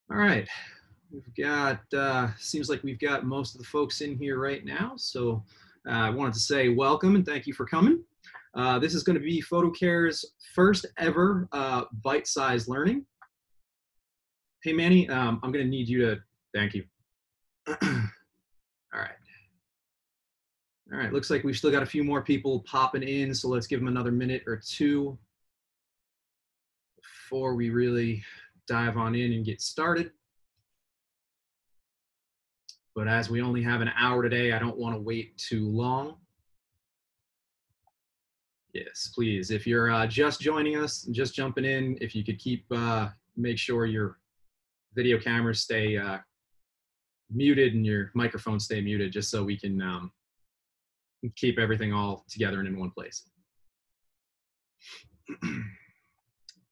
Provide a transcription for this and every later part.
All right, we've got, seems like we've got most of the folks in here right now. So I wanted to say welcome and thank you for coming. This is going to be PhotoCare's first ever bite-sized learning. Hey, Manny, I'm going to need you to, thank you. All right. All right, looks like we've still got a few more people popping in, so let's give them another minute or two before we really dive on in and get started. But as we only have an hour today, I don't want to wait too long. Yes, please. If you're just joining us, just jumping in, if you could make sure your video cameras stay muted and your microphones stay muted, just so we can keep everything all together and in one place.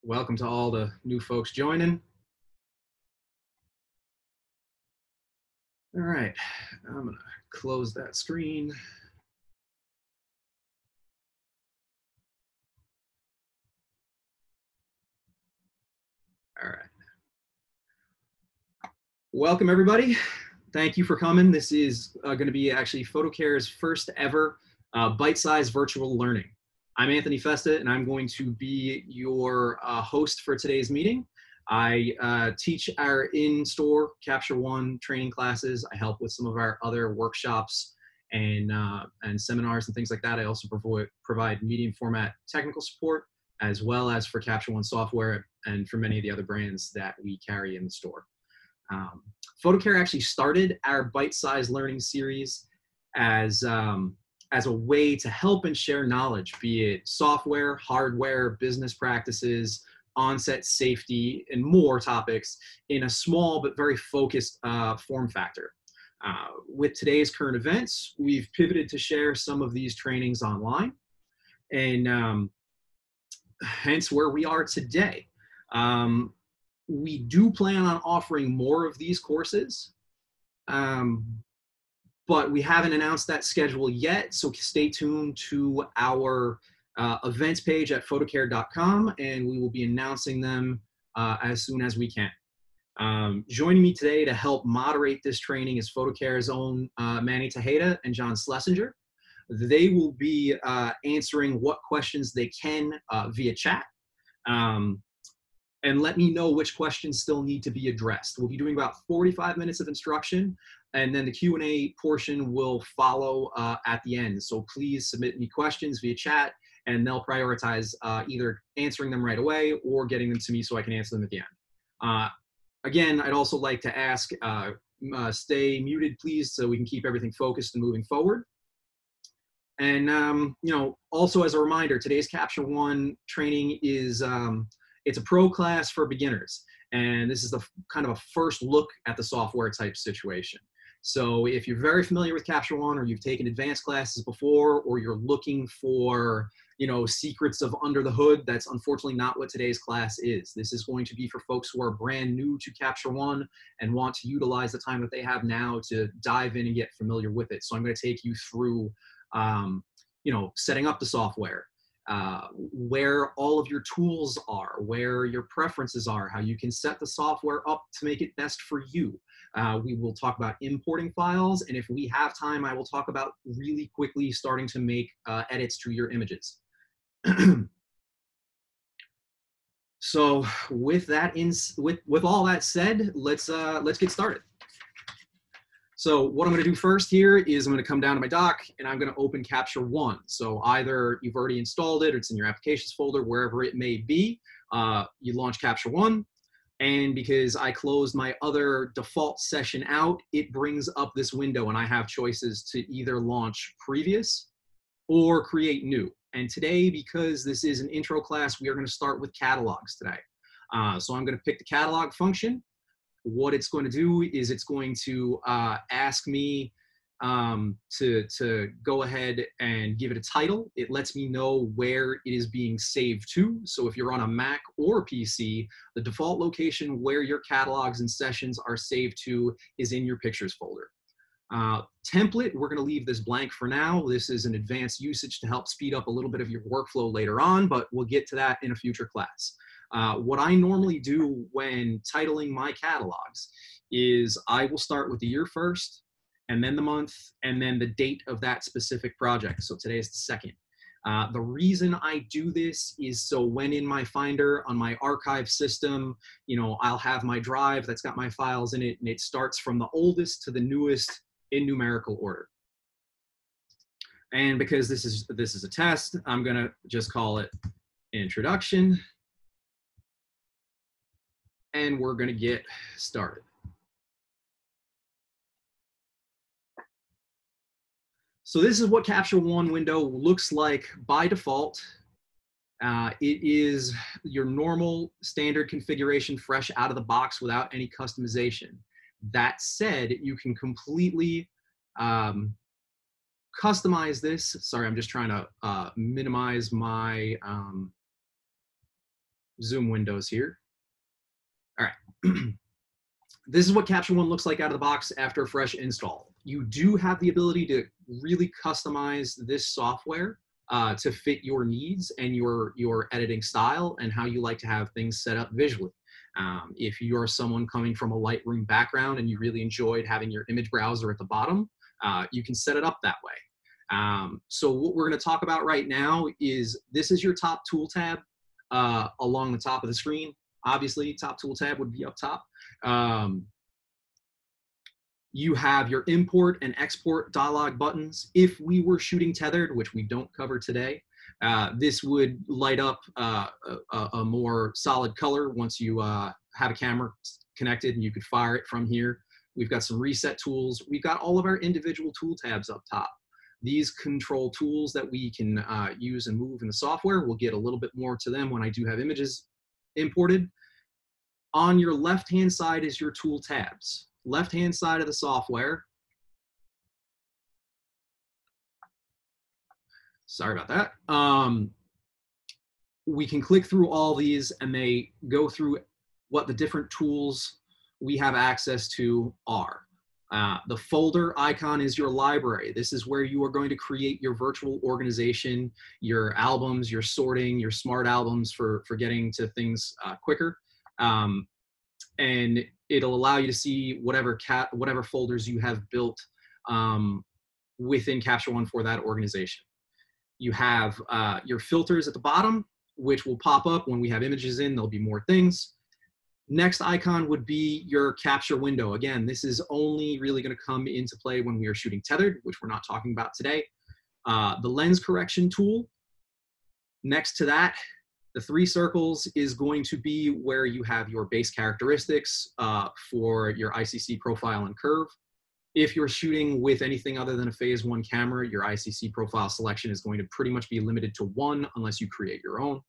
Welcome to all the new folks joining. All right, I'm gonna close that screen. All right. Welcome, everybody. Thank you for coming. This is going to be actually PhotoCare's first ever bite-sized virtual learning. I'm Anthony Festa, and I'm going to be your host for today's meeting. I teach our in-store Capture One training classes. I help with some of our other workshops and seminars and things like that. I also provide medium format technical support, as well as for Capture One software and for many of the other brands that we carry in the store. PhotoCare actually started our bite-sized learning series as a way to help and share knowledge, be it software, hardware, business practices, onset safety, and more topics in a small but very focused form factor. With today's current events, we've pivoted to share some of these trainings online, and hence where we are today. We do plan on offering more of these courses, but we haven't announced that schedule yet, so stay tuned to our events page at photocare.com, and we will be announcing them as soon as we can. Joining me today to help moderate this training is PhotoCare's own Manny Tejeda and John Schlesinger. They will be answering what questions they can via chat. And let me know which questions still need to be addressed. We'll be doing about 45 minutes of instruction, and then the Q&A portion will follow at the end. So please submit any questions via chat, and they'll prioritize either answering them right away or getting them to me so I can answer them at the end. Again, I'd also like to ask, stay muted, please, so we can keep everything focused and moving forward. And also as a reminder, today's Capture One training is it's a pro class for beginners, and this is the kind of a first look at the software type situation. So if you're very familiar with Capture One, or you've taken advanced classes before, or you're looking for secrets of under the hood, that's unfortunately not what today's class is. This is going to be for folks who are brand new to Capture One and want to utilize the time that they have now to dive in and get familiar with it. So I'm going to take you through setting up the software, where all of your tools are, where your preferences are, how you can set the software up to make it best for you. We will talk about importing files, and if we have time, I will talk about really quickly starting to make edits to your images. So with that with all that said, let's get started. So what I'm going to do first here is I'm going to come down to my dock, and I'm going to open Capture One. So either you've already installed it, or it's in your applications folder, wherever it may be. You launch Capture One, and because I closed my other default session out, it brings up this window, and I have choices to either launch previous or create new. And today, because this is an intro class, we are going to start with catalogs today. So I'm going to pick the catalog function. What it's going to do is it's going to ask me to go ahead and give it a title. It lets me know where it is being saved to. So if you're on a Mac or PC, the default location where your catalogs and sessions are saved to is in your pictures folder. Template, we're going to leave this blank for now. This is an advanced usage to help speed up a little bit of your workflow later on, but we'll get to that in a future class. What I normally do when titling my catalogs is I will start with the year first, and then the month, and then the date of that specific project. So today is the 2nd. The reason I do this is so when in my Finder on my archive system, you know, I'll have my drive that's got my files in it, and it starts from the oldest to the newest in numerical order. And because this is a test, I'm gonna just call it introduction, and we're gonna get started. So this is what Capture One window looks like by default. It is your normal standard configuration, fresh out of the box without any customization. That said, you can completely customize this. Sorry, I'm just trying to minimize my Zoom windows here. All right. This is what Capture One looks like out of the box after a fresh install. You do have the ability to really customize this software to fit your needs and your editing style and how you like to have things set up visually. If you're someone coming from a Lightroom background and you really enjoyed having your image browser at the bottom, you can set it up that way. So what we're going to talk about right now is this is your top tool tab along the top of the screen. Obviously, top tool tab would be up top. You have your import and export dialog buttons. If we were shooting tethered, which we don't cover today, this would light up a more solid color once you have a camera connected and you could fire it from here. We've got some reset tools. We've got all of our individual tool tabs up top. These control tools that we can use and move in the software, we'll get a little bit more to them when I do have images imported. On your left-hand side is your tool tabs. Left-hand side of the software. Sorry about that. We can click through all these and they go through what the different tools we have access to are. The folder icon is your library. This is where you are going to create your virtual organization, your albums, your sorting, your smart albums for getting to things quicker. And it'll allow you to see whatever folders you have built within Capture One for that organization. You have your filters at the bottom, which will pop up when we have images in. There'll be more things. Next icon would be your capture window. Again, this is only really going to come into play when we are shooting tethered, which we're not talking about today. The lens correction tool. Next to that, the 3 circles is going to be where you have your base characteristics for your ICC profile and curve. If you're shooting with anything other than a phase 1 camera, your ICC profile selection is going to pretty much be limited to 1 unless you create your own.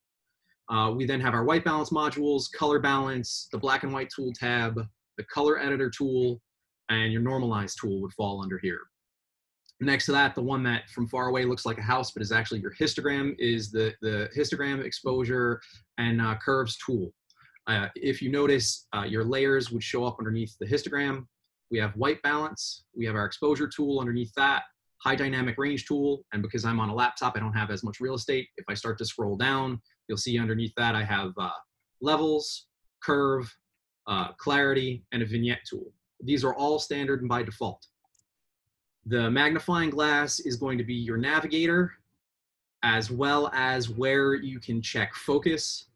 We then have our white balance modules, color balance, the black and white tool tab, the color editor tool, and your normalize tool would fall under here. Next to that, the one that from far away looks like a house, but is actually your histogram, is the histogram, exposure, and curves tool. If you notice, your layers would show up underneath the histogram. We have white balance. We have our exposure tool underneath that, high dynamic range tool. And because I'm on a laptop, I don't have as much real estate. If I start to scroll down, you'll see underneath that I have levels, curve, clarity, and a vignette tool. These are all standard and by default. The magnifying glass is going to be your navigator, as well as where you can check focus,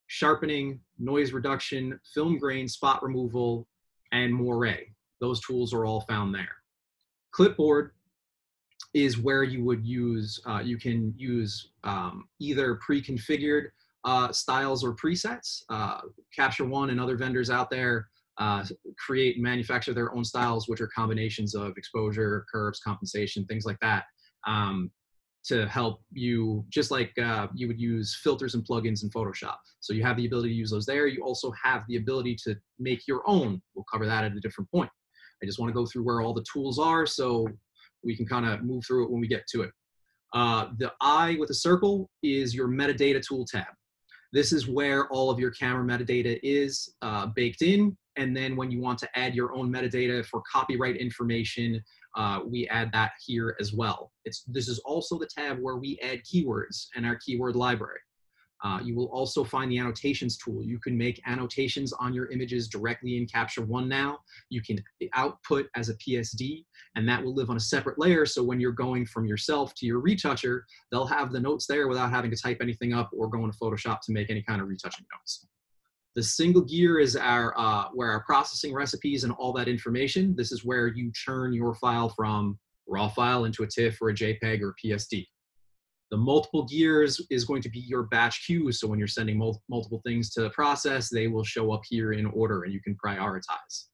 sharpening, noise reduction, film grain, spot removal, and moire. Those tools are all found there. Clipboard is where you would use, you can use either pre-configured styles or presets. Capture One and other vendors out there create and manufacture their own styles, which are combinations of exposure, curves, compensation, things like that, to help you, just like you would use filters and plugins in Photoshop. So you have the ability to use those there. You also have the ability to make your own. We'll cover that at a different point. I just want to go through where all the tools are so we can kind of move through it when we get to it. The eye with a circle is your metadata tool tab. This is where all of your camera metadata is baked in. And then when you want to add your own metadata for copyright information, we add that here as well. This is also the tab where we add keywords in our keyword library. You will also find the annotations tool. You can make annotations on your images directly in Capture One now. You can output as a PSD, and that will live on a separate layer. So when you're going from yourself to your retoucher, they'll have the notes there without having to type anything up or go into Photoshop to make any kind of retouching notes. The single gear is our where our processing recipes and all that information. This is where you churn your file from raw file into a TIFF or a JPEG or a PSD. The multiple gears is going to be your batch queues. So when you're sending multiple things to the process, they will show up here in order and you can prioritize.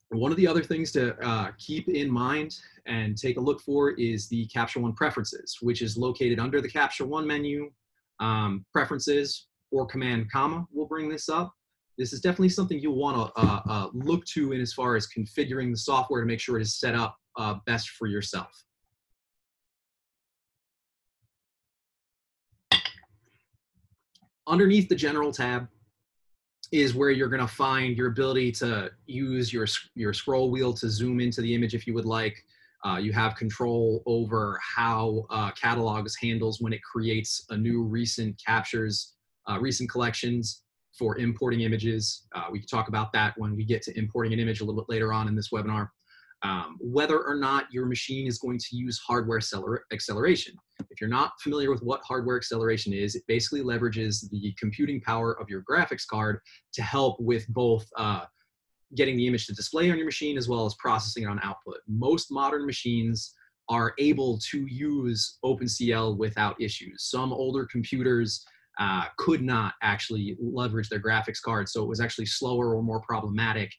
One of the other things to keep in mind and take a look for is the Capture One preferences, which is located under the Capture One menu. Preferences or Command comma will bring this up. This is definitely something you'll want to look to in as far as configuring the software to make sure it is set up best for yourself. Underneath the General tab is where you're going to find your ability to use your scroll wheel to zoom into the image if you would like. You have control over how Catalogs handles when it creates a new recent captures, recent collections for importing images. We can talk about that when we get to importing an image a little bit later on in this webinar. Whether or not your machine is going to use hardware acceleration. If you're not familiar with what hardware acceleration is, it basically leverages the computing power of your graphics card to help with both getting the image to display on your machine as well as processing it on output. Most modern machines are able to use OpenCL without issues. Some older computers could not actually leverage their graphics card, so it was actually slower or more problematic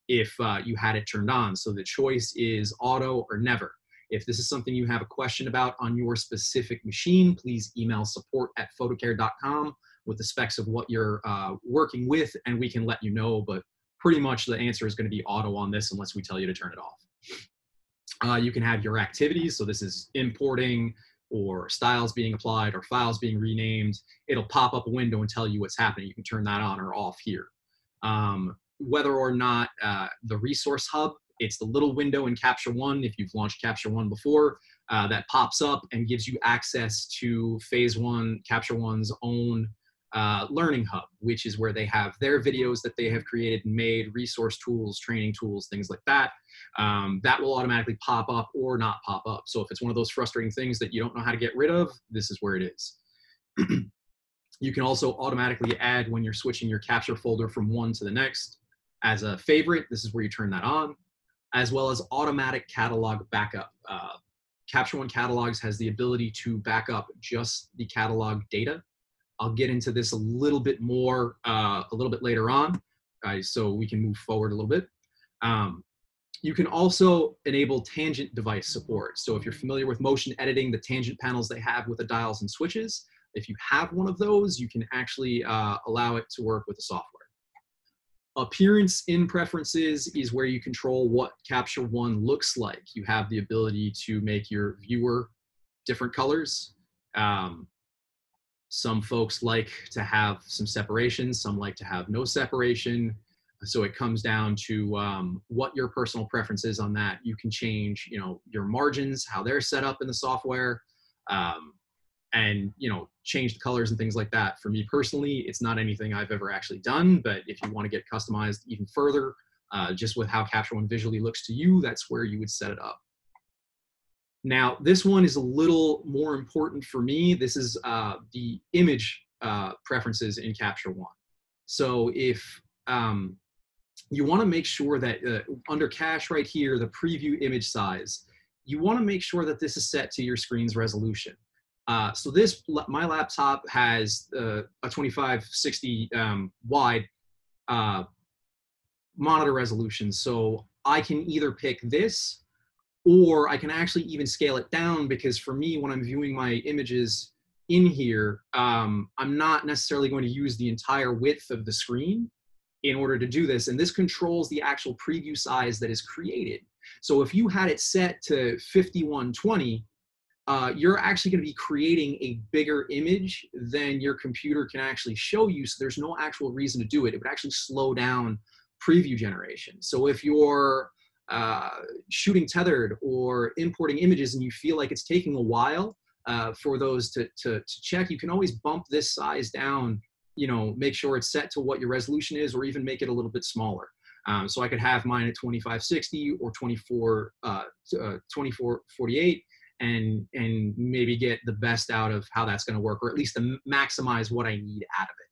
if you had it turned on. So the choice is auto or never. If this is something you have a question about on your specific machine, please email support@photocare.com with the specs of what you're working with, and we can let you know, but pretty much the answer is going to be auto on this unless we tell you to turn it off. You can have your activities, so this is importing or styles being applied or files being renamed. It'll pop up a window and tell you what's happening. You can turn that on or off here. Whether or not the resource hub, it's the little window in Capture One, if you've launched Capture One before, that pops up and gives you access to Phase One, Capture One's own learning hub, which is where they have their videos that they have created and made, resource tools, training tools, things like that. That will automatically pop up or not pop up. So if it's one of those frustrating things that you don't know how to get rid of, this is where it is. You can also automatically add when you're switching your capture folder from one to the next. As a favorite, this is where you turn that on, as well as automatic catalog backup. Capture One Catalogs has the ability to back up just the catalog data. I'll get into this a little bit more a little bit later on, so we can move forward a little bit. You can also enable tangent device support. So if you're familiar with motion editing, the tangent panels they have with the dials and switches, if you have one of those, you can actually allow it to work with the software. Appearance in preferences is where you control what Capture One looks like. You have the ability to make your viewer different colors. Some folks like to have some separation, some like to have no separation. So it comes down to what your personal preference is on that. You can change, your margins, how they're set up in the software, and change the colors and things like that. For me personally, it's not anything I've ever actually done, but if you want to get customized even further, just with how Capture One visually looks to you, that's where you would set it up. Now, this one is a little more important for me. This is the image preferences in Capture One. So if you want to make sure that under cache right here, the preview image size, you want to make sure that this is set to your screen's resolution. So my laptop has a 2560 wide monitor resolution. So I can either pick this, or I can actually even scale it down, because for me, when I'm viewing my images in here, I'm not necessarily going to use the entire width of the screen in order to do this. And this controls the actual preview size that is created. So if you had it set to 5120, you're actually going to be creating a bigger image than your computer can actually show you. So there's no actual reason to do it. It would actually slow down preview generation. So if you're shooting tethered or importing images and you feel like it's taking a while, for those to check. You can always bump this size down, you know, make sure it's set to what your resolution is, or even make it a little bit smaller. So I could have mine at 2560 or 2448, and maybe get the best out of how that's going to work, or at least to maximize what I need out of it.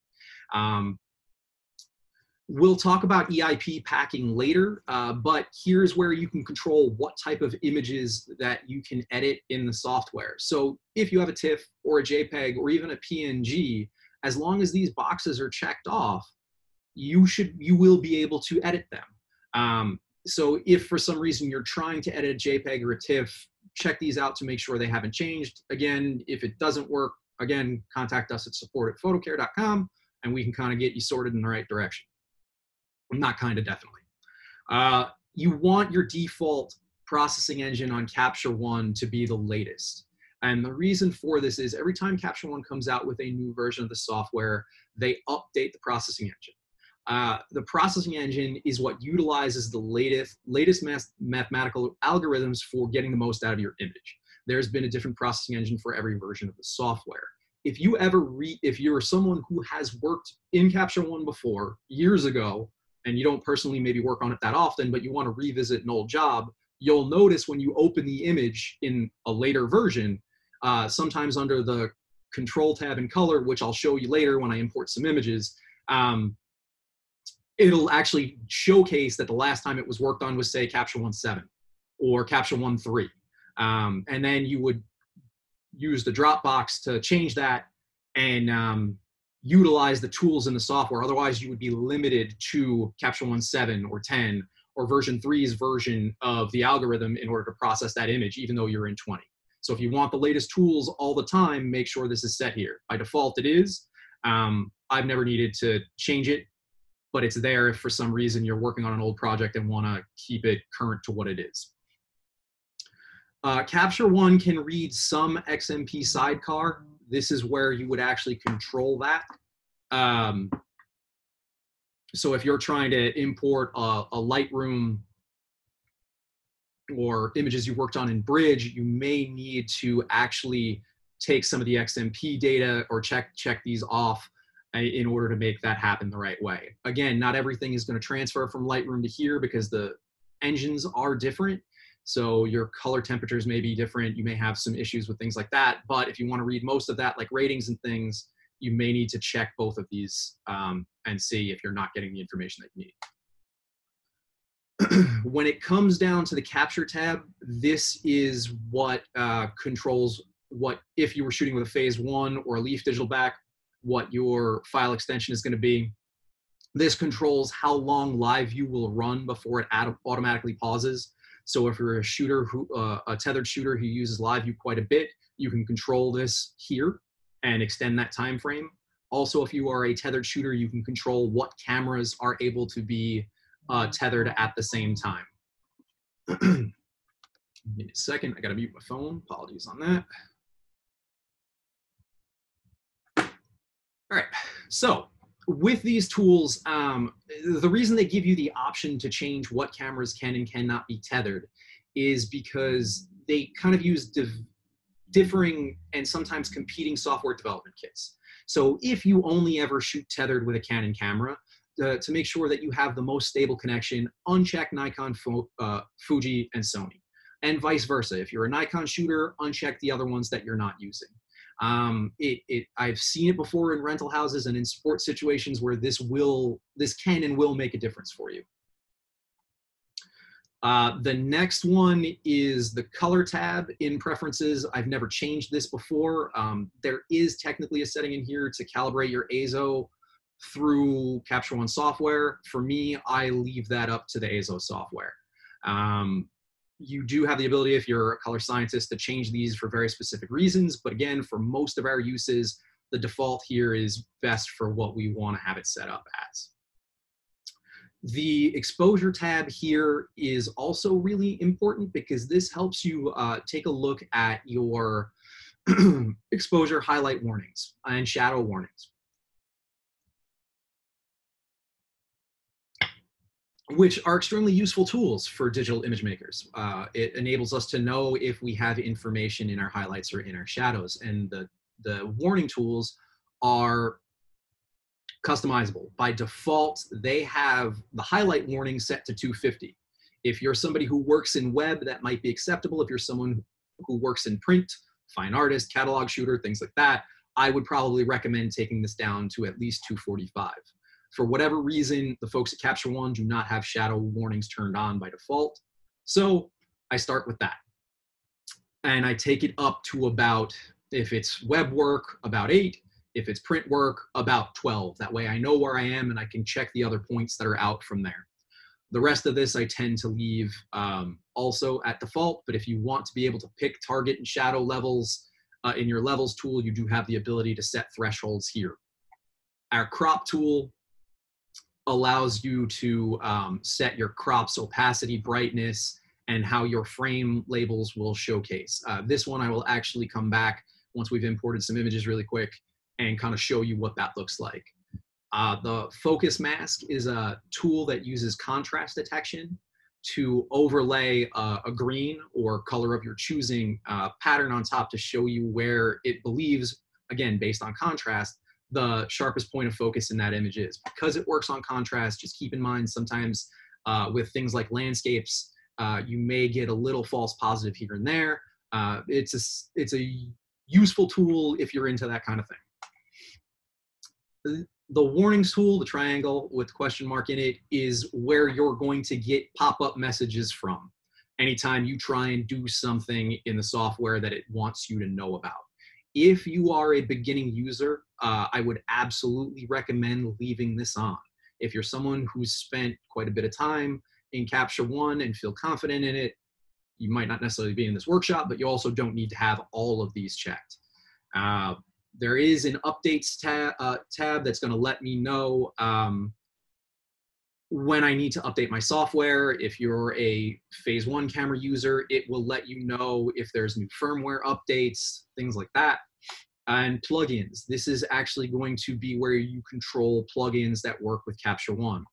We'll talk about EIP packing later, but here's where you can control what type of images that you can edit in the software. So if you have a TIFF or a JPEG or even a PNG, as long as these boxes are checked off, you will be able to edit them. So if for some reason you're trying to edit a JPEG or a TIFF, check these out to make sure they haven't changed. Again, if it doesn't work, again, contact us at support@photocare.com and we can kind of get you sorted in the right direction. Not kind of, definitely. You want your default processing engine on Capture One to be the latest. And the reason for this is every time Capture One comes out with a new version of the software, they update the processing engine. The processing engine is what utilizes the latest mathematical algorithms for getting the most out of your image. There's been a different processing engine for every version of the software. If you're someone who has worked in Capture One before, years ago, and you don't personally maybe work on it that often, but you want to revisit an old job, you'll notice when you open the image in a later version, sometimes under the Control tab in color, which I'll show you later when I import some images, it'll actually showcase that the last time it was worked on was, say, Capture One 7 or Capture One 3. And then you would use the Dropbox to change that and utilize the tools in the software. Otherwise, you would be limited to Capture One 7 or 10 or version 3's version of the algorithm in order to process that image, even though you're in 20. So if you want the latest tools all the time, make sure this is set here. By default, it is. I've never needed to change it, but it's there if for some reason you're working on an old project and want to keep it current to what it is. Capture One can read some Xmp Sidecar. This is where you would actually control that. So if you're trying to import a Lightroom or images you worked on in Bridge, you may need to actually take some of the XMP data or check these off in order to make that happen the right way. Again, not everything is going to transfer from Lightroom to here because the engines are different. So your color temperatures may be different. You may have some issues with things like that. But if you want to read most of that, like ratings and things, you may need to check both of these and see if you're not getting the information that you need. When it comes down to the Capture tab, this is what controls what, if you were shooting with a Phase 1 or a Leaf digital back, what your file extension is going to be. This controls how long live view will run before it automatically pauses. So if you're a shooter a tethered shooter who uses live view quite a bit, you can control this here and extend that time frame. Also, if you are a tethered shooter, you can control what cameras are able to be tethered at the same time. Give me a second, I gotta mute my phone. Apologies on that. All right, so with these tools, the reason they give you the option to change what cameras can and cannot be tethered is because they kind of use differing and sometimes competing software development kits. So if you only ever shoot tethered with a Canon camera, to make sure that you have the most stable connection, uncheck Nikon, Fuji, and Sony. And vice versa. If you're a Nikon shooter, uncheck the other ones that you're not using. I've seen it before in rental houses and in sports situations where this can and will make a difference for you. The next one is the color tab in preferences. I've never changed this before. There is technically a setting in here to calibrate your ASO through Capture One software. For me, I leave that up to the ASO software. You do have the ability, if you're a color scientist, to change these for very specific reasons. But again, for most of our uses, the default here is best for what we want to have it set up as. The exposure tab here is also really important because this helps you take a look at your exposure highlight warnings and shadow warnings. which are extremely useful tools for digital image makers. It enables us to know if we have information in our highlights or in our shadows. And the warning tools are customizable. By default, they have the highlight warning set to 250. If you're somebody who works in web, that might be acceptable. If you're someone who works in print, fine artist, catalog shooter, things like that, I would probably recommend taking this down to at least 245. For whatever reason, the folks at Capture One do not have shadow warnings turned on by default. So I start with that. And I take it up to about, if it's web work, about 8. If it's print work, about 12. That way I know where I am and I can check the other points that are out from there. The rest of this I tend to leave also at default, but if you want to be able to pick target and shadow levels in your levels tool, you do have the ability to set thresholds here. Our crop tool allows you to set your crop's opacity, brightness, and how your frame labels will showcase. This one I will actually come back once we've imported some images really quick and kind of show you what that looks like. The focus mask is a tool that uses contrast detection to overlay a green or color of your choosing pattern on top to show you where it believes, again, based on contrast, the sharpest point of focus in that image is. Because it works on contrast, just keep in mind sometimes with things like landscapes, you may get a little false positive here and there. It's a useful tool if you're into that kind of thing. The warnings tool, the triangle with the question mark in it, is where you're going to get pop-up messages from anytime you try and do something in the software that it wants you to know about. If you are a beginning user, I would absolutely recommend leaving this on. If you're someone who's spent quite a bit of time in Capture One and feel confident in it, you might not necessarily be in this workshop, but you also don't need to have all of these checked. There is an updates tab that's going to let me know when I need to update my software. If you're a phase 1 camera user, it will let you know if there's new firmware updates, things like that. And plugins. This is actually going to be where you control plugins that work with Capture One.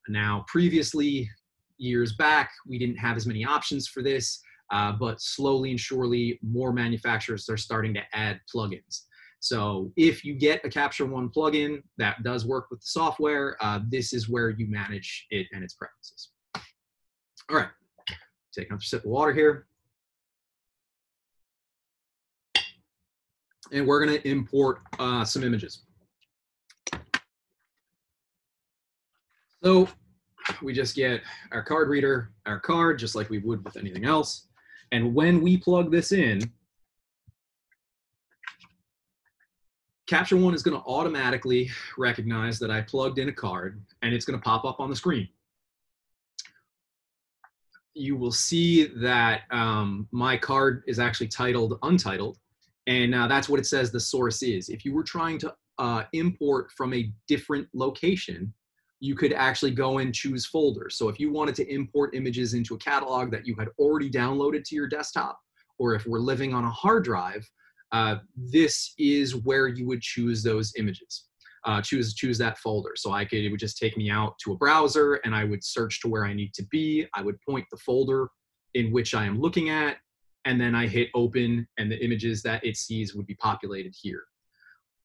Now, previously, years back, we didn't have as many options for this, but slowly and surely, more manufacturers are starting to add plugins. So if you get a Capture One plugin that does work with the software, this is where you manage it and its preferences. All right, take another sip of water here. And we're gonna import some images. So we just get our card reader, our card, just like we would with anything else. And when we plug this in, Capture One is going to automatically recognize that I plugged in a card, and it's going to pop up on the screen. You will see that my card is actually titled Untitled, and that's what it says the source is. If you were trying to import from a different location, you could actually go and choose folders. So if you wanted to import images into a catalog that you had already downloaded to your desktop, or if we're living on a hard drive, this is where you would choose those images. Choose that folder. So it would just take me out to a browser and I would search to where I need to be. I would point the folder in which I am looking at, and then I hit open and the images that it sees would be populated here.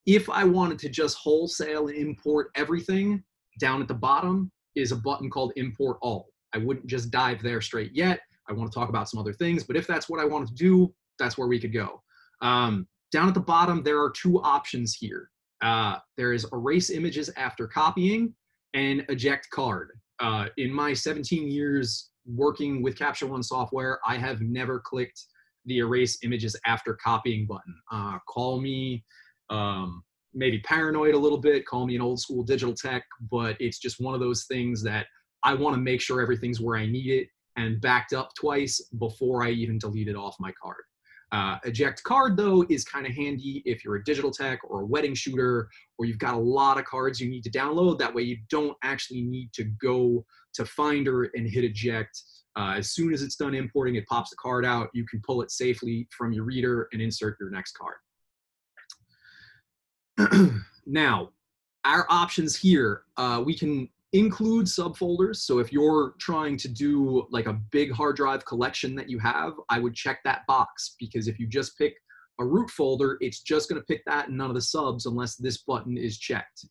If I wanted to just wholesale import everything, down at the bottom is a button called Import All. I wouldn't just dive there straight yet. I want to talk about some other things, but if that's what I wanted to do, that's where we could go. Down at the bottom, there are 2 options here. There is Erase Images After Copying and Eject Card. In my 17 years working with Capture One software, I have never clicked the Erase Images After Copying button. Call me maybe paranoid a little bit, call me an old school digital tech, but it's just one of those things that I want to make sure everything's where I need it and backed up twice before I even delete it off my card. Eject Card, though, is kind of handy if you're a digital tech or a wedding shooter, or you've got a lot of cards you need to download. That way you don't actually need to go to Finder and hit eject. As soon as it's done importing, it pops the card out. You can pull it safely from your reader and insert your next card. Now, our options here, we can Include subfolders. So if you're trying to do like a big hard drive collection that you have, I would check that box, because if you just pick a root folder, it's just going to pick that and none of the subs unless this button is checked.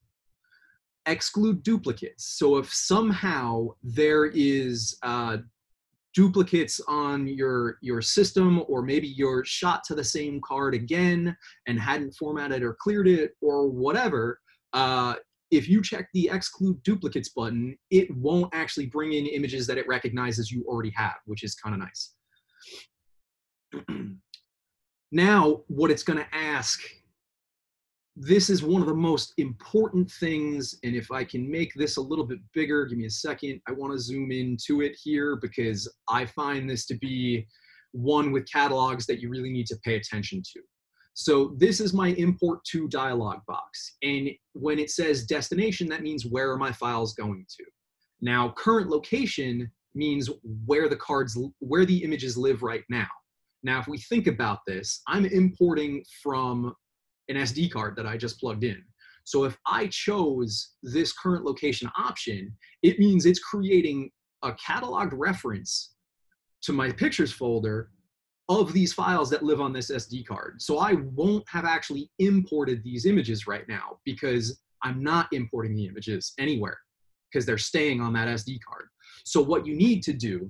Exclude duplicates. So if somehow there is duplicates on your system, or maybe you're shot to the same card again and hadn't formatted or cleared it or whatever, if you check the exclude duplicates button, it won't actually bring in images that it recognizes you already have, which is kind of nice. Now, what it's going to ask, this is one of the most important things, and if I can make this a little bit bigger, give me a second. I want to zoom into it here because I find this to be one with catalogs that you really need to pay attention to. So this is my import to dialog box, and when it says destination, that means where are my files going to. Now, current location means where the images live right now. Now, if we think about this, I'm importing from an SD card that I just plugged in. So if I chose this current location option, it means it's creating a cataloged reference to my pictures folder of these files that live on this SD card. So I won't have actually imported these images right now because I'm not importing the images anywhere because they're staying on that SD card. So what you need to do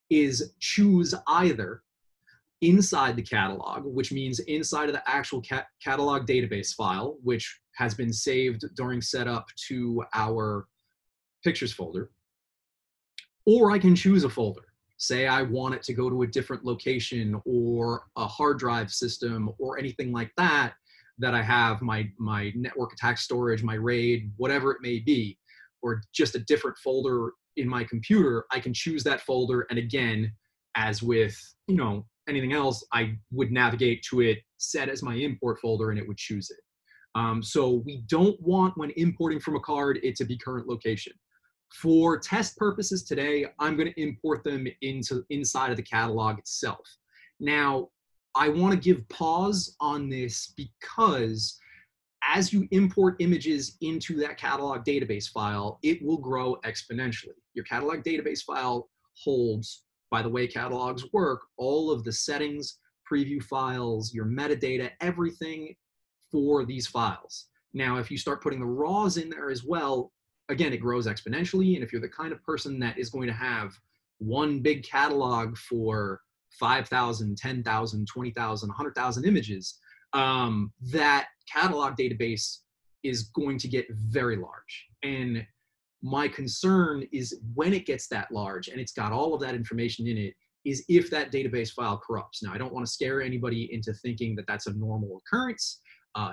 is choose either inside the catalog, which means inside of the actual catalog database file, which has been saved during setup to our pictures folder, or I can choose a folder. Say I want it to go to a different location or a hard drive system or anything like that, that I have my network attack storage, my RAID, whatever it may be, or just a different folder in my computer, I can choose that folder. And again, as with, anything else, I would navigate to it, set as my import folder, and it would choose it. So we don't want, when importing from a card, it to be current location. For test purposes today, I'm going to import them inside of the catalog itself. Now, I want to give pause on this because as you import images into that catalog database file, it will grow exponentially. Your catalog database file holds, by the way catalogs work, all of the settings, preview files, your metadata, everything for these files. Now, if you start putting the raws in there as well, again, it grows exponentially. And if you're the kind of person that is going to have one big catalog for 5,000, 10,000, 20,000, 100,000 images, that catalog database is going to get very large. And my concern is when it gets that large and it's got all of that information in it, is if that database file corrupts. Now, I don't want to scare anybody into thinking that that's a normal occurrence.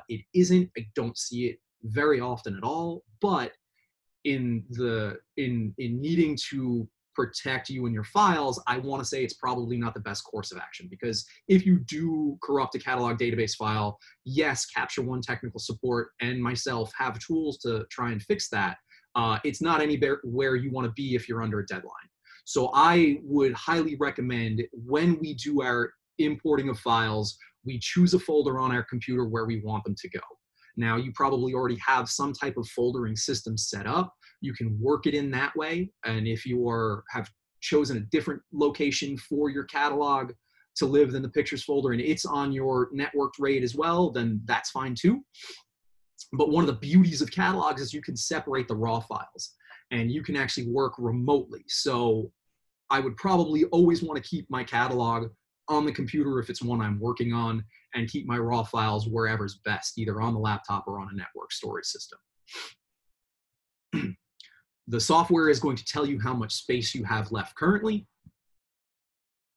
It isn't. I don't see it very often at all. But in needing to protect you and your files, I want to say it's probably not the best course of action, because if you do corrupt a catalog database file, yes, Capture One technical support and myself have tools to try and fix that. It's not anywhere where you want to be if you're under a deadline. So I would highly recommend, when we do our importing of files, we choose a folder on our computer where we want them to go. Now, you probably already have some type of foldering system set up. You can work it in that way. And if you have chosen a different location for your catalog to live than the pictures folder and it's on your networked RAID as well, then that's fine too. But one of the beauties of catalogs is you can separate the raw files and you can actually work remotely. So I would probably always want to keep my catalog on the computer if it's one I'm working on, and keep my raw files wherever's best, either on the laptop or on a network storage system. The software is going to tell you how much space you have left currently.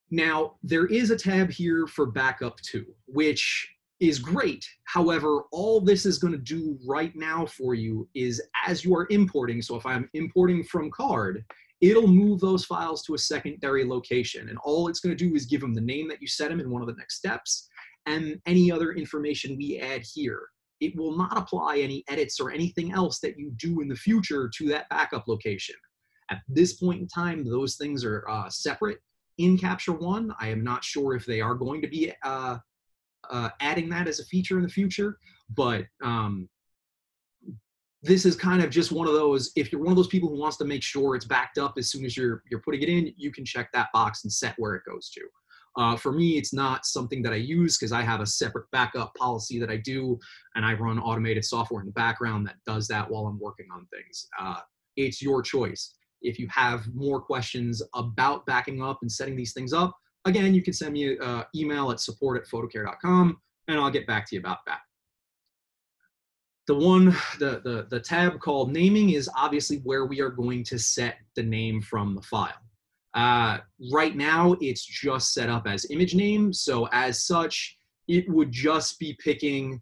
Now, there is a tab here for backup too, which is great. However, all this is going to do right now for you is, as you are importing, so if I'm importing from card, it'll move those files to a secondary location. And all it's going to do is give them the name that you set them in one of the next steps, and any other information we add here. It will not apply any edits or anything else that you do in the future to that backup location. At this point in time, those things are separate in Capture One. I am not sure if they are going to be adding that as a feature in the future, but this is kind of just one of those, if you're one of those people who wants to make sure it's backed up as soon as you're putting it in, you can check that box and set where it goes to. For me, it's not something that I use because I have a separate backup policy that I do, and I run automated software in the background that does that while I'm working on things. It's your choice. If you have more questions about backing up and setting these things up, again, you can send me an email at support@photocare.com, and I'll get back to you about that. The tab called naming is obviously where we are going to set the name from the file. Right now, it's just set up as image name. So as such, it would just be picking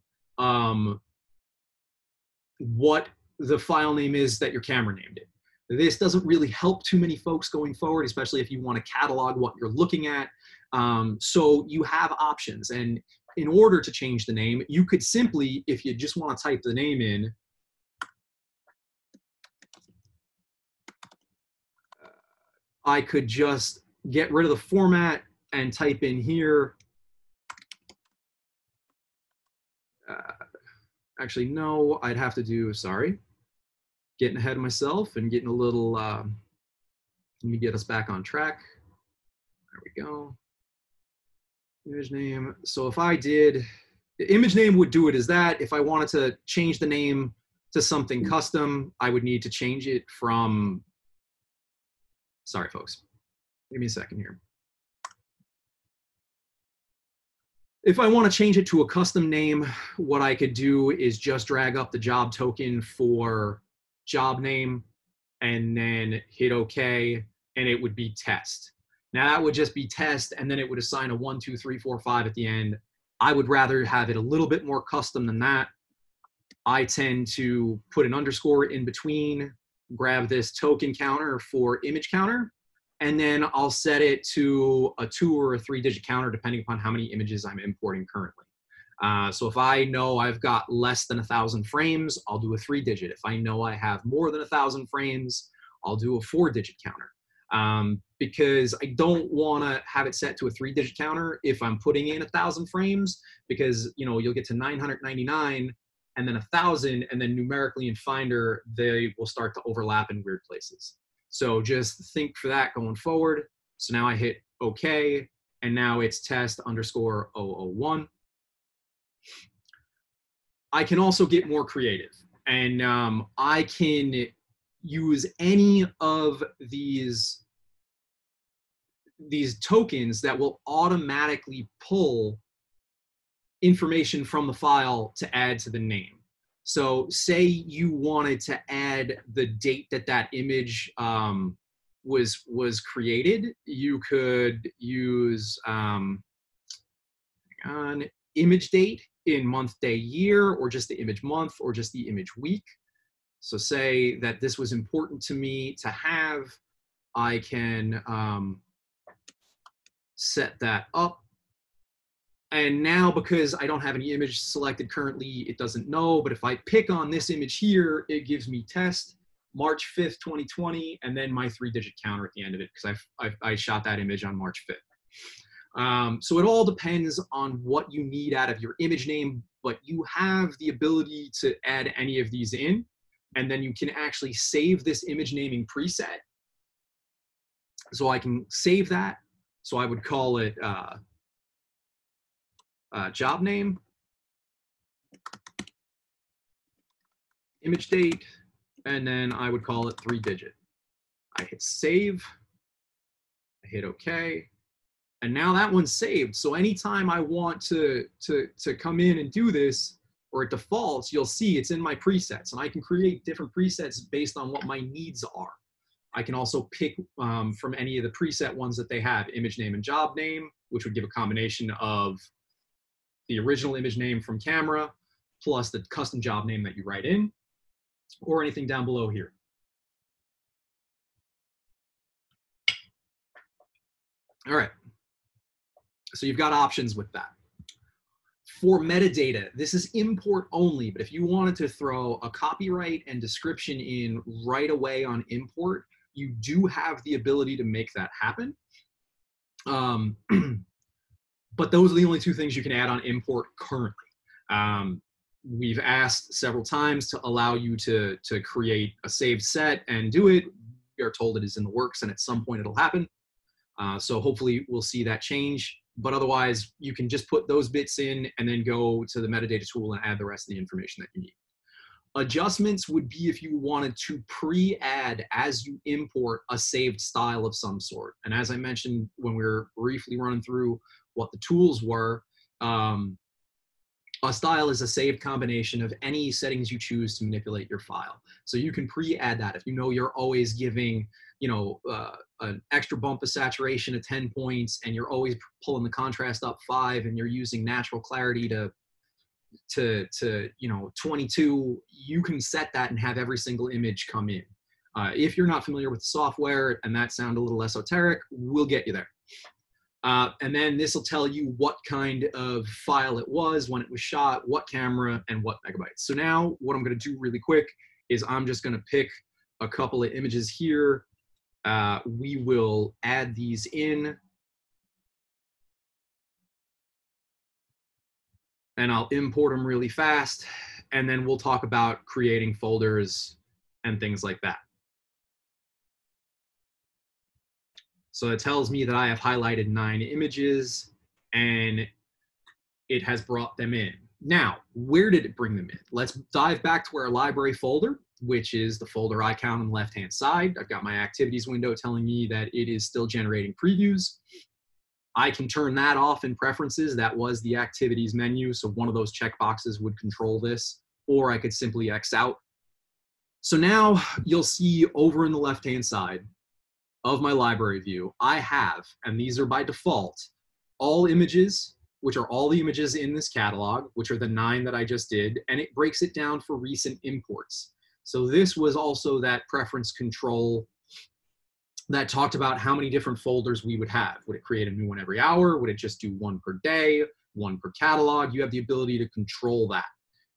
what the file name is that your camera named it. This doesn't really help too many folks going forward, especially if you want to catalog what you're looking at. So you have options. And in order to change the name, you could simply, if you just want to type the name in, I could just get rid of the format and type in here. Actually, no, I'd have to do, sorry, getting ahead of myself and getting a little, let me get us back on track. There we go. Image name. So if I did, the image name would do it as that. If I wanted to change the name to something custom, I would need to change it from, sorry folks, give me a second here. If I want to change it to a custom name, what I could do is just drag up the job token for job name and then hit OK, and it would be test. Now that would just be test, and then it would assign a 1, 2, 3, 4, 5 at the end. I would rather have it a little bit more custom than that. I tend to put an underscore in between, grab this token counter for image counter, and then I'll set it to a 2 or a 3-digit counter depending upon how many images I'm importing currently. So if I know I've got less than 1,000 frames, I'll do a 3-digit. If I know I have more than 1,000 frames, I'll do a 4-digit counter. Because I don't want to have it set to a 3-digit counter if I'm putting in 1,000 frames, because you'll get to 999 and then 1,000, and then numerically in Finder they will start to overlap in weird places. So just think for that going forward. So now I hit OK, and now it's test underscore 001. I can also get more creative, and I can use any of these tokens that will automatically pull information from the file to add to the name. So say you wanted to add the date that that image was created, you could use image date in month, day, year, or just the image month, or just the image week. So say that this was important to me to have, I can set that up. And now, because I don't have any image selected currently, it doesn't know, but if I pick on this image here, it gives me test March 5th, 2020, and then my 3-digit counter at the end of it, because I shot that image on March 5th. So it all depends on what you need out of your image name, but you have the ability to add any of these in, and then you can actually save this image naming preset. So I can save that. So I would call it job name, image date, and then I would call it 3-digit. I hit save, I hit OK, and now that one's saved. So anytime I want to come in and do this, or it defaults, you'll see it's in my presets, and I can create different presets based on what my needs are. I can also pick from any of the preset ones that they have, image name and job name, which would give a combination of the original image name from camera plus the custom job name that you write in, or anything down below here. All right, so you've got options with that. For metadata, this is import only, but if you wanted to throw a copyright and description in right away on import, you do have the ability to make that happen. But those are the only two things you can add on import currently. we've asked several times to allow you to create a saved set and do it. We are told it is in the works, and at some point it'll happen. So hopefully we'll see that change. But otherwise, you can just put those bits in and then go to the metadata tool and add the rest of the information that you need. Adjustments would be if you wanted to pre-add as you import a saved style of some sort. And as I mentioned when we were briefly running through what the tools were, a style is a saved combination of any settings you choose to manipulate your file. So you can pre-add that. If you know you're always giving, you know, an extra bump of saturation at 10 points, and you're always pulling the contrast up 5, and you're using natural clarity to you know 22, you can set that and have every single image come in. If you're not familiar with the software and that sound a little esoteric, we'll get you there. And then this will tell you what kind of file it was, when it was shot, what camera, and what megabytes. So now what I'm going to do really quick is I'm just going to pick a couple of images here. We will add these in. And I'll import them really fast, and then we'll talk about creating folders and things like that. So it tells me that I have highlighted 9 images, and it has brought them in. Now, where did it bring them in? Let's dive back to our library folder, which is the folder icon on the left-hand side. I've got my activities window telling me that it is still generating previews. I can turn that off in preferences. That was the activities menu. So one of those checkboxes would control this, or I could simply X out. So now you'll see over in the left-hand side of my library view, I have, and these are by default, all images, which are all the images in this catalog, which are the 9 that I just did, and it breaks it down for recent imports. So this was also that preference control that talked about how many different folders we would have. Would it create a new one every hour? Would it just do 1 per day, 1 per catalog? You have the ability to control that.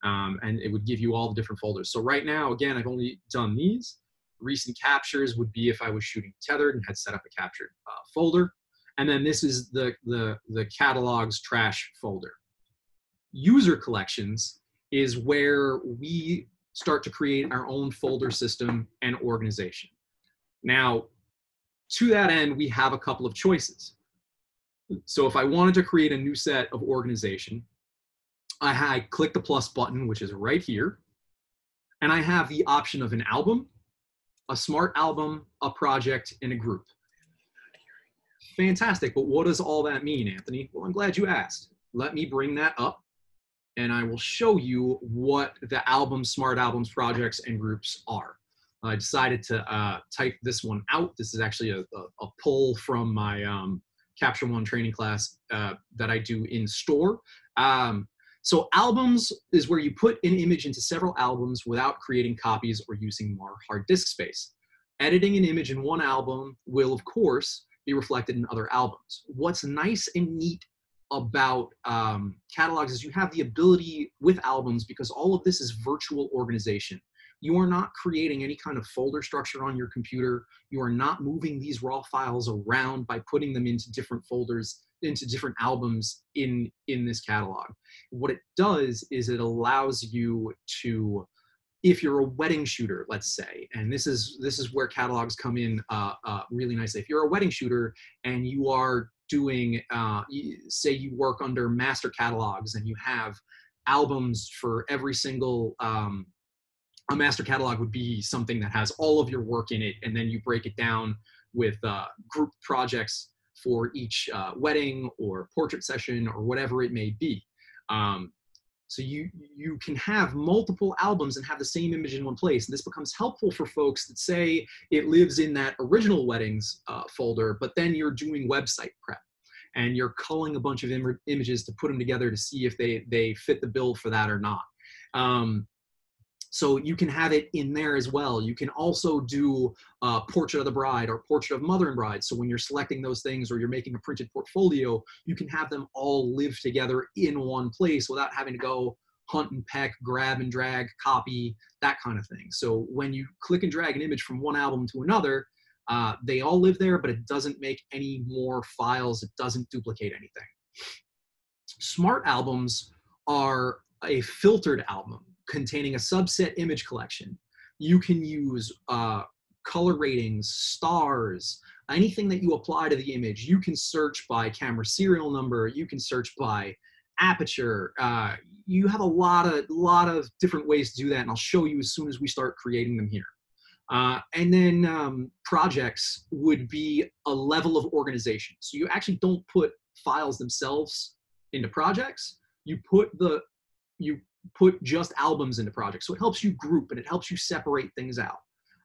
And it would give you all the different folders. So right now, again, I've only done these. Recent captures would be if I was shooting tethered and had set up a captured folder. And then this is the catalogs trash folder. User collections is where we start to create our own folder system and organization. Now, to that end, we have a couple of choices. So if I wanted to create a new set of organization, I click the plus button, which is right here, and I have the option of an album, a smart album, a project, and a group. Fantastic, but what does all that mean, Anthony? Well, I'm glad you asked. Let me bring that up, and I will show you what the albums, smart albums, projects, and groups are. I decided to type this one out. This is actually a pull from my Capture One training class that I do in store. So albums is where you put an image into several albums without creating copies or using more hard disk space. Editing an image in one album will, of course, be reflected in other albums. What's nice and neat about catalogs is you have the ability with albums, because all of this is virtual organization. You are not creating any kind of folder structure on your computer. You are not moving these raw files around by putting them into different folders, into different albums in this catalog. What it does is it allows you to, if you're a wedding shooter, let's say, and this is where catalogs come in really nicely. If you're a wedding shooter and you are doing, say you work under master catalogs and you have albums for every single, a master catalog would be something that has all of your work in it, and then you break it down with group projects for each wedding or portrait session or whatever it may be. So you can have multiple albums and have the same image in one place. And this becomes helpful for folks that say it lives in that original weddings folder, but then you're doing website prep and you're culling a bunch of images to put them together to see if they fit the bill for that or not. So you can have it in there as well. You can also do portrait of the bride or portrait of mother and bride. So when you're selecting those things or you're making a printed portfolio, you can have them all live together in one place without having to go hunt and peck, grab and drag, copy, that kind of thing. So when you click and drag an image from one album to another, they all live there, but it doesn't make any more files. It doesn't duplicate anything. Smart albums are a filtered album containing a subset image collection. You can use color ratings, stars, anything that you apply to the image. You can search by camera serial number. You can search by aperture. You have a lot of different ways to do that, and I'll show you as soon as we start creating them here. And then projects would be a level of organization. So you actually don't put files themselves into projects. You put just albums into projects. So it helps you group and it helps you separate things out.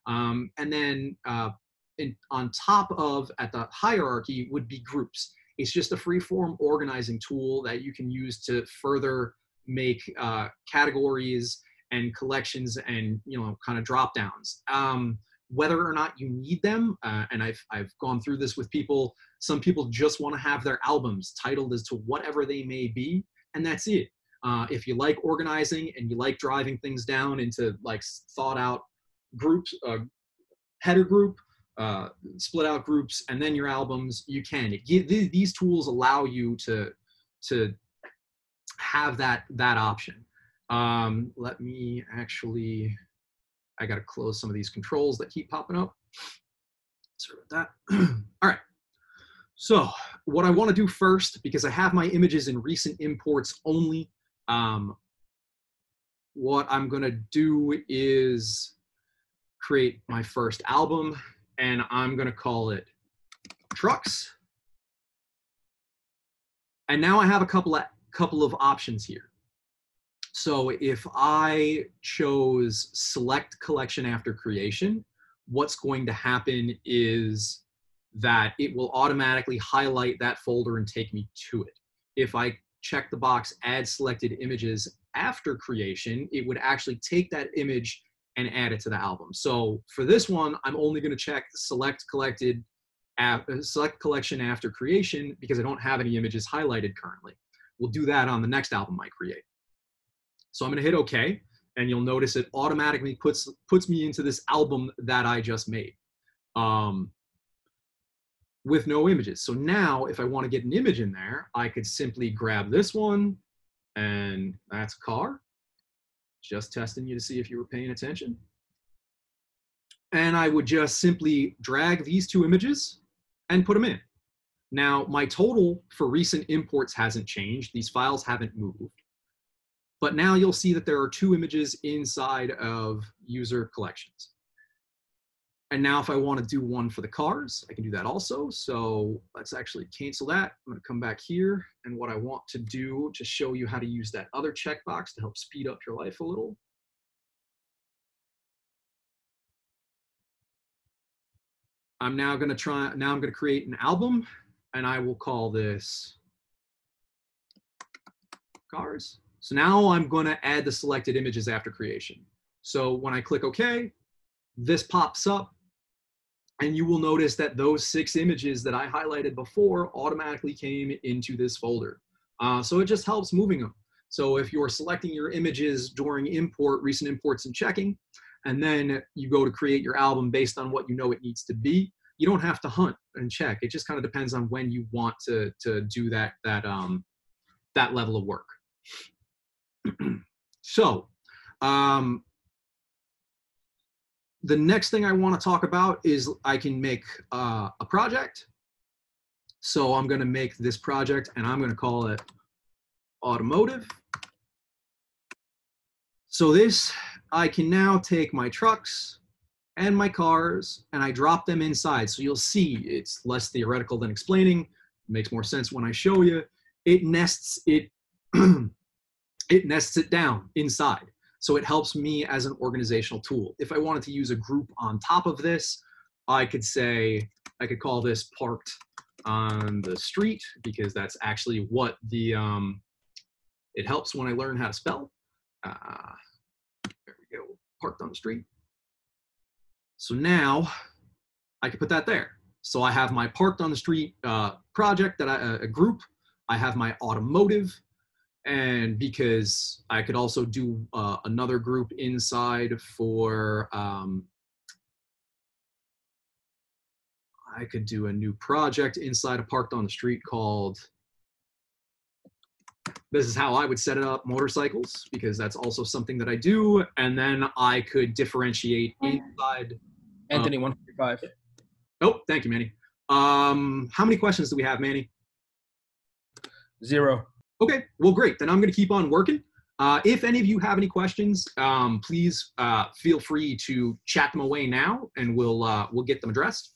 And then on top of, at the hierarchy, would be groups. It's just a free-form organizing tool that you can use to further make categories and collections and, you know, kind of drop downs. Whether or not you need them, and I've gone through this with people, some people just want to have their albums titled as to whatever they may be, and that's it. If you like organizing and you like driving things down into like thought out groups, header group, split out groups, and then your albums, you can. These tools allow you to have that option. Let me actually, I got to close some of these controls that keep popping up. Sorry about that. All right. So what I want to do first, because I have my images in recent imports only, what I'm going to do is create my first album, and I'm going to call it Trucks. And now I have a couple of options here. So if I chose select collection after creation, what's going to happen is that it will automatically highlight that folder and take me to it. If I check the box add selected images after creation, it would actually take that image and add it to the album. So for this one, I'm only going to check select collection after creation because I don't have any images highlighted currently. We'll do that on the next album I create. So I'm going to hit OK, and you'll notice it automatically puts me into this album that I just made with no images. So now if I want to get an image in there, I could simply grab this one, and that's car. Just testing you to see if you were paying attention. And I would just simply drag these two images and put them in. Now, my total for recent imports hasn't changed. These files haven't moved. But now you'll see that there are two images inside of user collections. And now if I want to do one for the cars, I can do that also. So let's actually cancel that. I'm going to come back here. And what I want to do to show you how to use that other checkbox to help speed up your life a little. I'm going to create an album, and I will call this cars. So now I'm going to add the selected images after creation. So when I click OK, this pops up, and you will notice that those 6 images that I highlighted before automatically came into this folder. So it just helps moving them. So if you're selecting your images during import, recent imports and checking, and then you go to create your album based on what you know it needs to be, you don't have to hunt and check. It just kind of depends on when you want to do that level of work. So the next thing I want to talk about is I can make a project. So I'm going to make this project, and I'm going to call it automotive. So this, I can now take my trucks and my cars, and I drop them inside. So you'll see it's less theoretical than explaining. It makes more sense when I show you. It nests it, it nests it down inside. So it helps me as an organizational tool. If I wanted to use a group on top of this, I could say, I could call this parked on the street, because that's actually what the, it helps when I learn how to spell. There we go, parked on the street. So now I can put that there. So I have my parked on the street project that a group. I have my automotive, and because I could also do another group inside for, I could do a new project inside of parked on the street called This is how I would set it up motorcycles, because that's also something that I do. And then I could differentiate inside. Anthony, 145. Oh, thank you, Manny. How many questions do we have, Manny? 0. Okay, well, great. Then I'm going to keep on working. If any of you have any questions, please feel free to chat them away now, and we'll get them addressed.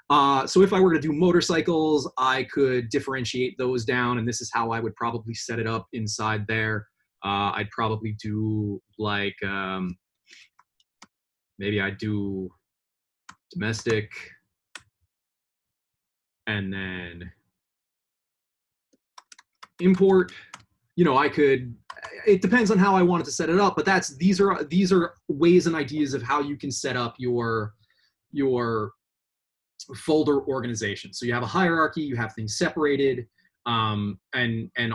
So if I were to do motorcycles, I could differentiate those down, and this is how I would probably set it up inside there. I'd probably do like, maybe I'd do domestic, and then import. You know, I could, it depends on how I wanted to set it up, but these are ways and ideas of how you can set up your folder organization. So you have a hierarchy, you have things separated, and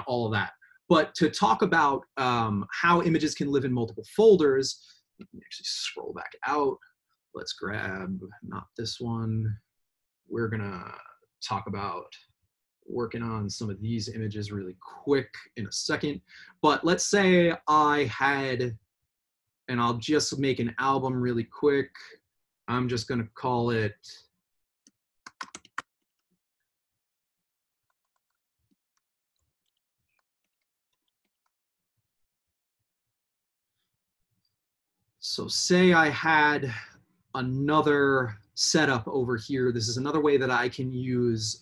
all of that. But to talk about how images can live in multiple folders, let me actually scroll back out. Let's grab, not this one. We're gonna talk about working on some of these images really quick in a second. But let's say I had, and I'll just make an album really quick. I'm just gonna call it so say I had another setup over here. This is another way that I can use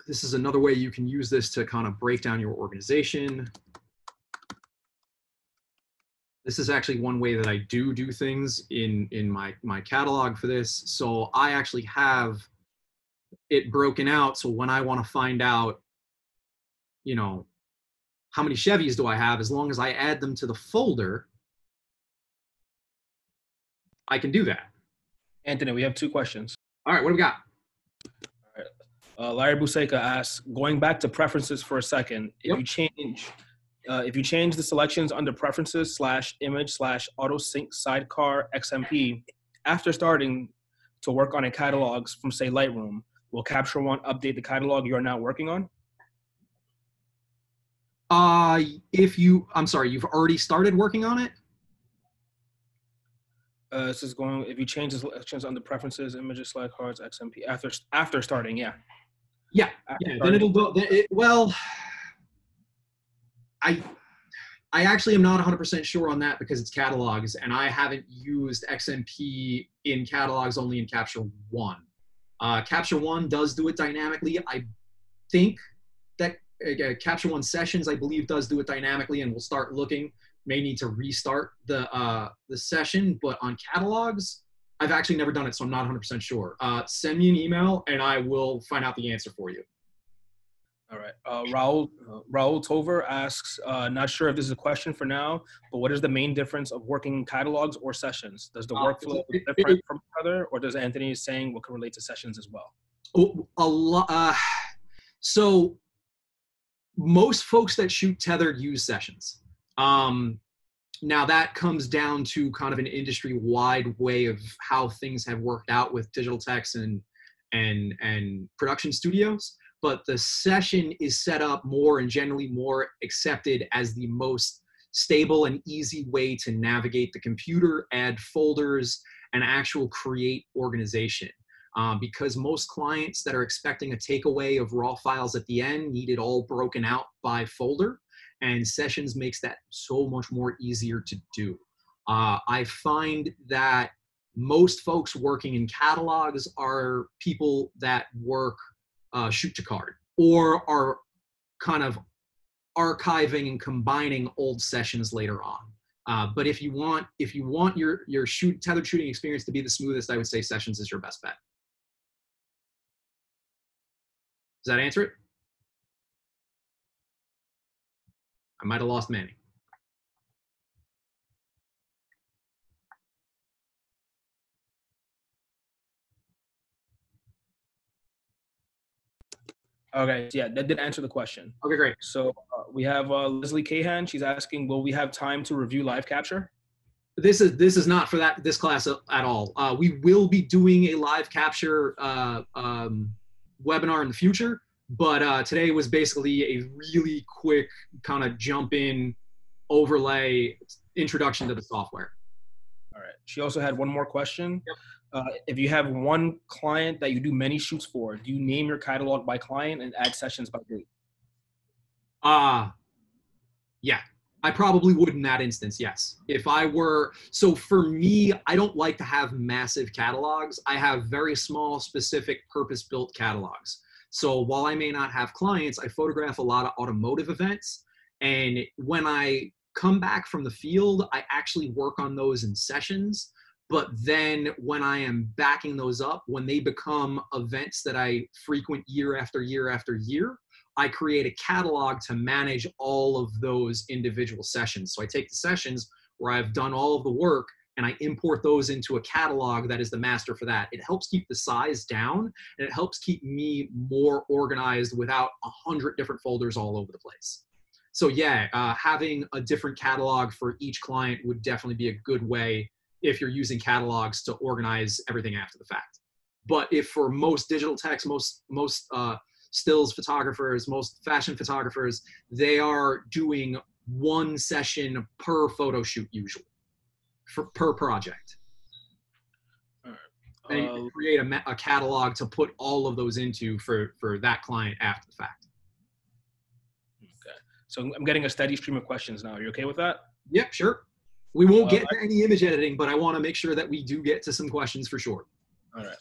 this is another way you can use this to kind of break down your organization. This is actually one way that I do things in my catalog for this. So I actually have it broken out. So when I want to find out, you know, how many Chevys do I have, as long as I add them to the folder, I can do that. Anthony, we have 2 questions. All right, what do we got? All right. Larry Buseka asks, going back to preferences for a second, if you change the selections under preferences /image/auto sync sidecar XMP after starting to work on a catalog from, say, Lightroom, will Capture One update the catalog you're now working on? I'm sorry, you've already started working on it? This is going, if you change the selections under preferences, images, slide cards, XMP, after starting, yeah. Yeah, then it'll go, well, I actually am not 100% sure on that because it's catalogs, and I haven't used XMP in catalogs, only in Capture One. Capture One does do it dynamically. I think that Capture One Sessions, I believe, does do it dynamically, and we'll start looking. May need to restart the session, but on catalogs, I've actually never done it, so I'm not 100% sure. Send me an email, and I will find out the answer for you. All right. Raul Tover asks, not sure if this is a question for now, but what is the main difference of working in catalogs or sessions? Does the workflow differ from each other, or does Anthony is saying what can relate to sessions as well? So most folks that shoot tethered use sessions. Now that comes down to kind of an industry-wide way of how things have worked out with digital techs and production studios. But the session is set up more and generally more accepted as the most stable and easy way to navigate the computer, add folders, and actual create organization. Because most clients that are expecting a takeaway of raw files at the end need it all broken out by folder, and sessions makes that so much more easier to do. I find that most folks working in catalogs are people that work shoot to card, or are kind of archiving and combining old sessions later on. But if you want your tethered shooting experience to be the smoothest, I would say sessions is your best bet. Does that answer it? I might have lost Manny. Okay, yeah, that did answer the question. Okay, great. So we have Leslie Cahan. She's asking, will we have time to review live capture? This is not for this class at all. We will be doing a live capture webinar in the future, but today was basically a really quick kind of jump in overlay introduction to the software. All right. She also had one more question. Yep. If you have one client that you do many shoots for, do you name your catalog by client and add sessions by date? Yeah, I probably would in that instance, yes. If I were, so for me, I don't like to have massive catalogs. I have very small, specific, purpose-built catalogs. So while I may not have clients, I photograph a lot of automotive events. And when I come back from the field, I actually work on those in sessions. But then when I am backing those up, when they become events that I frequent year after year after year, I create a catalog to manage all of those individual sessions. So I take the sessions where I've done all of the work and I import those into a catalog that is the master for that. It helps keep the size down and it helps keep me more organized without 100 different folders all over the place. So yeah, having a different catalog for each client would definitely be a good way if you're using catalogs to organize everything after the fact. But if for most digital text, most stills photographers, most fashion photographers, they are doing one session per photo shoot usually, per project. All right. And you can create a catalog to put all of those into for that client after the fact. Okay. So I'm getting a steady stream of questions now. Are you okay with that? Yep, sure. We won't get to any image editing, but I want to make sure that we do get to some questions for sure. All right.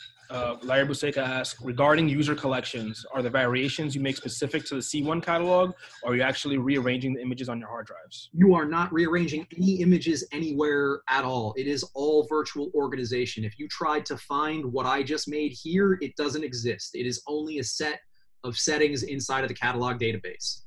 Larry Buseka asks, regarding user collections, are the variations you make specific to the C1 catalog, or are you actually rearranging the images on your hard drives? You are not rearranging any images anywhere at all. It is all virtual organization. If you tried to find what I just made here, it doesn't exist. It is only a set of settings inside of the catalog database.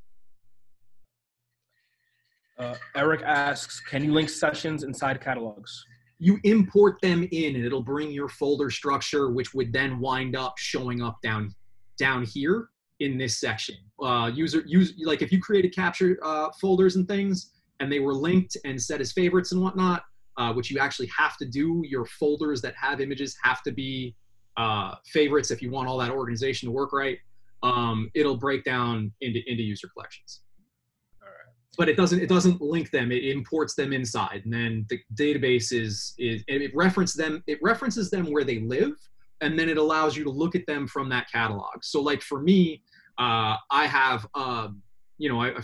Eric asks, can you link sessions inside catalogs? You import them in and it'll bring your folder structure, which would then wind up showing up down here in this section. Like if you created capture folders and things and they were linked and set as favorites and whatnot, which you actually have to do, your folders that have images have to be favorites if you want all that organization to work right. It'll break down into user collections. But it doesn't link them. It imports them inside, and then the database it references them where they live, and then it allows you to look at them from that catalog. So like for me, I have I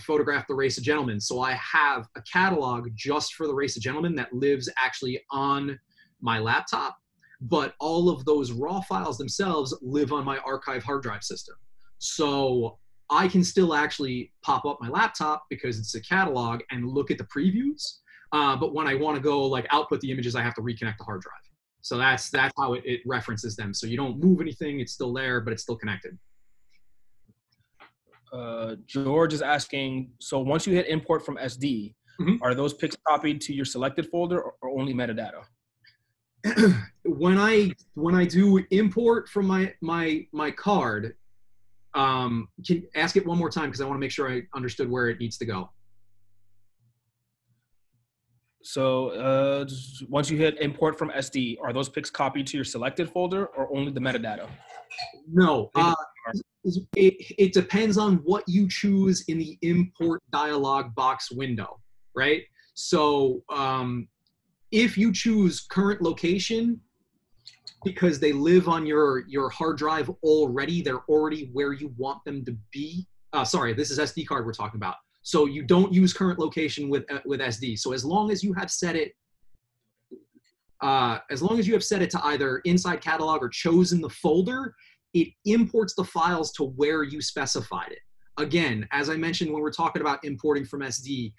photographed the Race of Gentlemen, so I have a catalog just for the Race of Gentlemen that lives actually on my laptop, but all of those raw files themselves live on my archive hard drive system. So I can still actually pop up my laptop because it's a catalog and look at the previews. But when I want to go like output the images, I have to reconnect the hard drive. So that's how it references them. So you don't move anything, it's still there, but it's still connected. George is asking, so once you hit import from SD, are those pics copied to your selected folder or only metadata? When I do import from my card, can you ask it one more time because I want to make sure I understood where it needs to go. So once you hit import from SD, are those pics copied to your selected folder or only the metadata? No, it depends on what you choose in the import dialog box window, right? So if you choose current location, because they live on your hard drive already, they're already where you want them to be. Sorry, this is SD card we're talking about. So you don't use current location with SD. So as long as you have set it, to either inside catalog or chosen the folder, it imports the files to where you specified it. Again, as I mentioned when we're talking about importing from SD,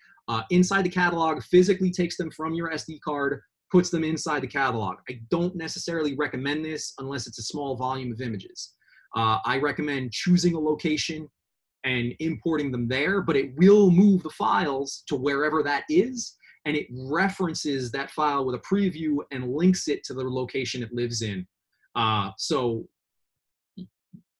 inside the catalog physically takes them from your SD card, puts them inside the catalog. I don't necessarily recommend this unless it's a small volume of images. I recommend choosing a location and importing them there, but it will move the files to wherever that is, and it references that file with a preview and links it to the location it lives in. So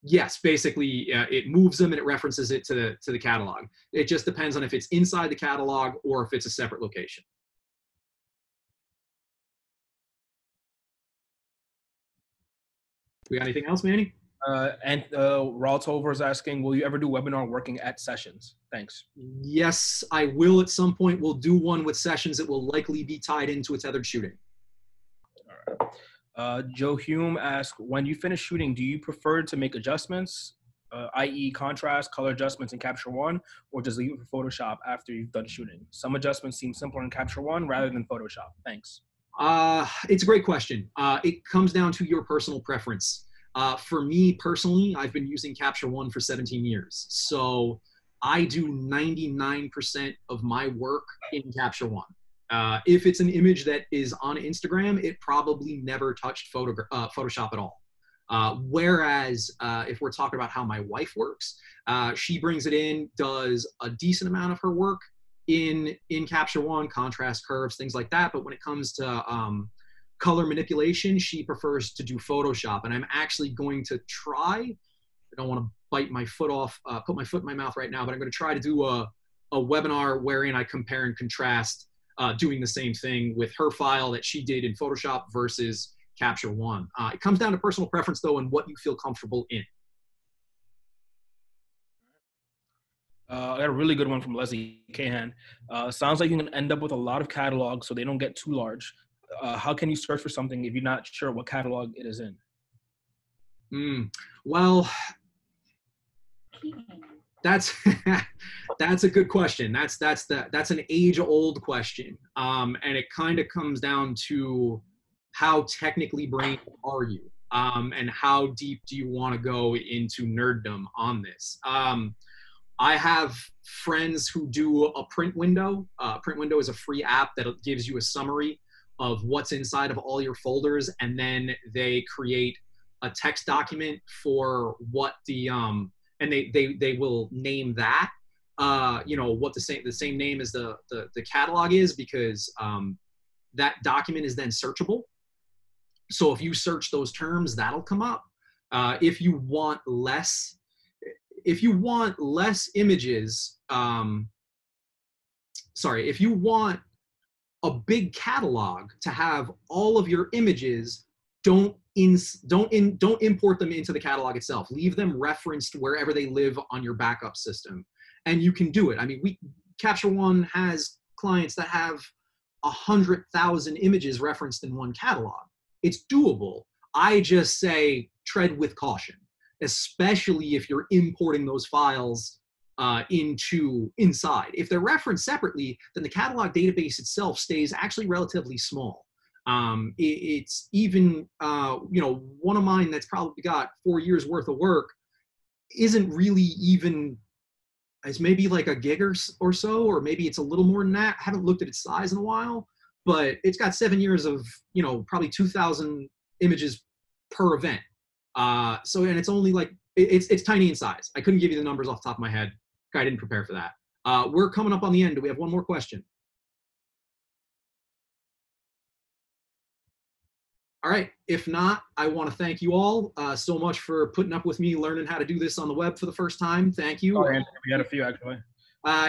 yes, basically it moves them and it references it to the catalog. It just depends on if it's inside the catalog or if it's a separate location. We got anything else, Manny? And Raltover is asking, will you ever do webinar working at sessions? Thanks. Yes, I will at some point. We'll do one with sessions that will likely be tied into a tethered shooting. All right. Joe Hume asks, when you finish shooting, do you prefer to make adjustments, i.e. contrast, color adjustments in Capture One, or just leave it for Photoshop after you've done shooting? Some adjustments seem simpler in Capture One rather than Photoshop. Thanks. It's a great question. It comes down to your personal preference. For me personally, I've been using Capture One for 17 years. So I do 99% of my work in Capture One. If it's an image that is on Instagram, it probably never touched Photoshop at all. Whereas if we're talking about how my wife works, she brings it in, does a decent amount of her work in Capture One, contrast, curves, things like that. But when it comes to color manipulation, she prefers to do Photoshop. And I'm actually going to try, I don't want to bite my foot off, put my foot in my mouth right now, but I'm going to try to do a webinar wherein I compare and contrast doing the same thing with her file that she did in Photoshop versus Capture One. It comes down to personal preference, though, and what you feel comfortable in. I got a really good one from Leslie Cahan. Sounds like you can end up with a lot of catalogs so they don't get too large. How can you search for something if you're not sure what catalog it is in? Well, that's that's a good question. That's an age-old question, and it kind of comes down to how technically brained are you, and how deep do you want to go into nerddom on this. I have friends who do a print window. Print window is a free app that gives you a summary of what's inside of all your folders, and then they create a text document for what the and they will name that you know, what the same name as the catalog is, because that document is then searchable. So if you search those terms, that'll come up. If you want less images, sorry, if you want a big catalog to have all of your images, don't import them into the catalog itself. Leave them referenced wherever they live on your backup system, and you can do it. I mean, Capture One has clients that have 100,000 images referenced in one catalog. It's doable. I just say tread with caution, especially if you're importing those files inside. If they're referenced separately, then the catalog database itself stays actually relatively small. It's even, you know, one of mine that's probably got 4 years worth of work isn't really even, it's maybe like a gig or so, or maybe it's a little more than that. I haven't looked at its size in a while, but it's got 7 years of, you know, probably 2,000 images per event. So, and it's only like, it's tiny in size. I couldn't give you the numbers off the top of my head. I didn't prepare for that. We're coming up on the end. Do we have one more question? All right. If not, I want to thank you all so much for putting up with me learning how to do this on the web for the first time. Thank you. Oh, we had a few, actually.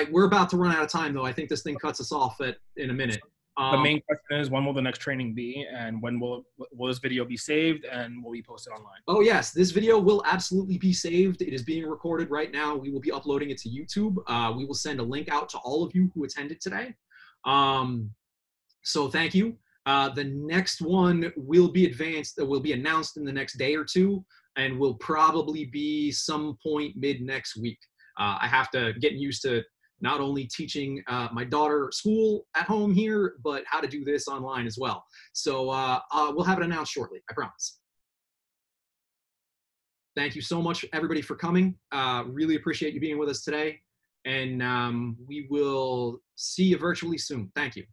We're about to run out of time, though. I think this thing cuts us off in a minute. The main question is, when will the next training be, and when will this video be saved, and will be posted online? Oh, yes. This video will absolutely be saved. It is being recorded right now. We will be uploading it to YouTube. We will send a link out to all of you who attended today. So thank you. The next one will be announced in the next day or two, and will probably be some point mid next week. I have to get used to not only teaching my daughter school at home here, but how to do this online as well. So we'll have it announced shortly, I promise. Thank you so much, everybody, for coming. Really appreciate you being with us today. And we will see you virtually soon. Thank you.